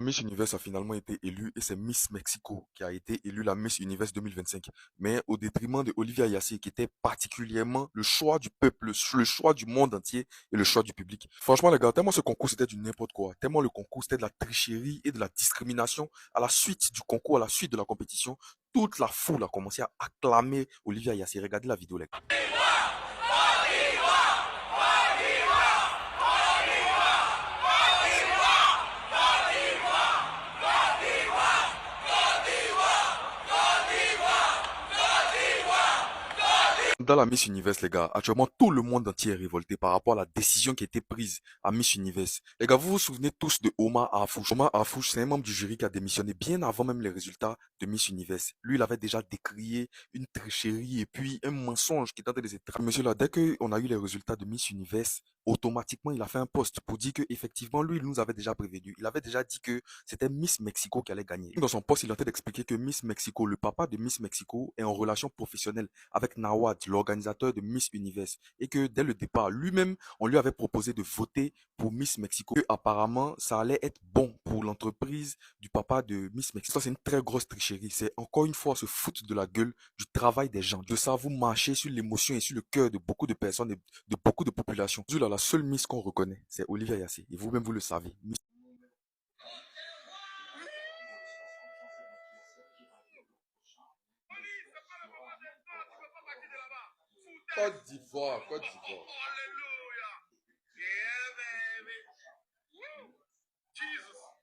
Miss Universe a finalement été élue et c'est Miss Mexico qui a été élue la Miss Universe 2025. Mais au détriment de Olivia Yassé qui était particulièrement le choix du peuple, le choix du monde entier et le choix du public. Franchement les gars, tellement ce concours c'était du n'importe quoi, tellement le concours c'était de la tricherie et de la discrimination. À la suite du concours, à la suite de la compétition, toute la foule a commencé à acclamer Olivia Yassé. Regardez la vidéo les gars. Dans la Miss Universe, les gars, actuellement, tout le monde entier est révolté par rapport à la décision qui a été prise à Miss Universe. Les gars, vous vous souvenez tous de Omar Afouche. Omar Afouche, c'est un membre du jury qui a démissionné bien avant même les résultats de Miss Universe. Lui, il avait déjà décrié une tricherie et puis un mensonge qui tentait de être... Monsieur là, dès qu'on a eu les résultats de Miss Universe, automatiquement, il a fait un post pour dire que effectivement, lui, il nous avait déjà prévenu. Il avait déjà dit que c'était Miss Mexico qui allait gagner. Dans son post, il a tenté d'expliquer que Miss Mexico, le papa de Miss Mexico, est en relation professionnelle avec Nawad, l'organisateur de Miss Universe, et que dès le départ, lui-même, on lui avait proposé de voter pour Miss Mexico, que apparemment, ça allait être bon pour l'entreprise du papa de Miss Mexico. Ça, c'est une très grosse tricherie. C'est encore une fois se foutre de la gueule du travail des gens. De ça, vous marchez sur l'émotion et sur le cœur de beaucoup de personnes et de beaucoup de populations. Là, la seule Miss qu'on reconnaît, c'est Olivia Yassé. Et vous-même, vous le savez. Miss Côte d'Ivoire, Côte d'Ivoire.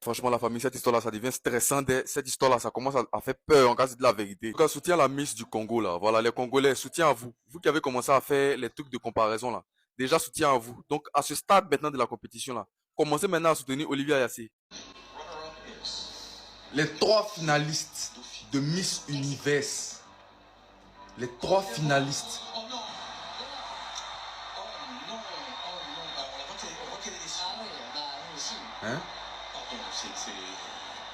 Franchement, la famille, cette histoire-là, ça devient stressant. Cette histoire-là, ça commence à faire peur en cas de la vérité. En tout cas, soutien à la Miss du Congo, là. Voilà, les Congolais, soutien à vous. Vous qui avez commencé à faire les trucs de comparaison, là. Déjà, soutien à vous. Donc, à ce stade maintenant de la compétition, là, commencez maintenant à soutenir Olivia Yassé. Les trois finalistes de Miss Universe. Les trois finalistes. Hein?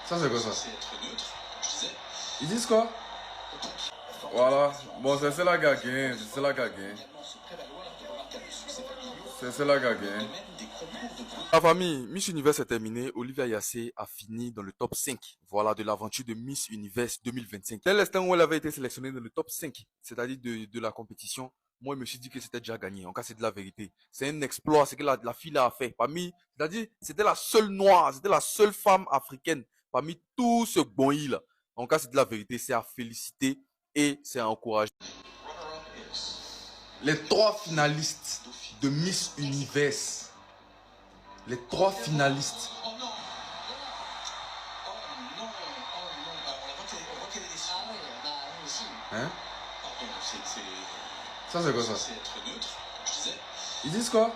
Ça, c'est quoi ça? Ils disent quoi? Voilà. Bon, c'est la gagne. C'est la gagne. C'est la gagne. La famille, Miss Universe est terminée. Olivia Yassé a fini dans le top 5. Voilà, de l'aventure de Miss Universe 2025. Dès l'instant où elle avait été sélectionnée dans le top 5, c'est-à-dire de la compétition, moi, je me suis dit que c'était déjà gagné. En cas, c'est de la vérité. C'est un exploit, c'est que la fille a fait. Parmi, c'est-à-dire, c'était la seule noire, c'était la seule femme africaine parmi tout ce bon là. En cas, c'est de la vérité, c'est à féliciter et c'est à encourager. Les trois finalistes de Miss Universe. Les trois finalistes. Hein? Ça, c'est quoi ça? Ils disent quoi?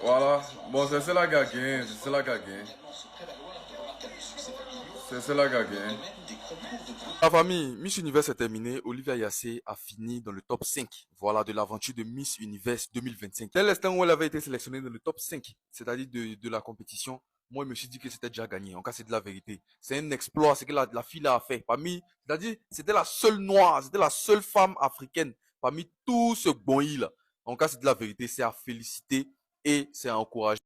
Voilà. Bon, c'est la gagne. C'est la gagne. C'est la gagne. La famille, Miss Universe est terminée. Olivia Yassé a fini dans le top 5. Voilà, de l'aventure de Miss Universe 2025. Dès l'instant où elle avait été sélectionnée dans le top 5, c'est-à-dire de la compétition, moi, je me suis dit que c'était déjà gagné. En cas, c'est de la vérité. C'est un exploit, c'est que la fille a fait. Parmi, c'est-à-dire, c'était la seule noire, c'était la seule femme africaine parmi tout ce bon là. En cas, c'est de la vérité, c'est à féliciter et c'est à encourager.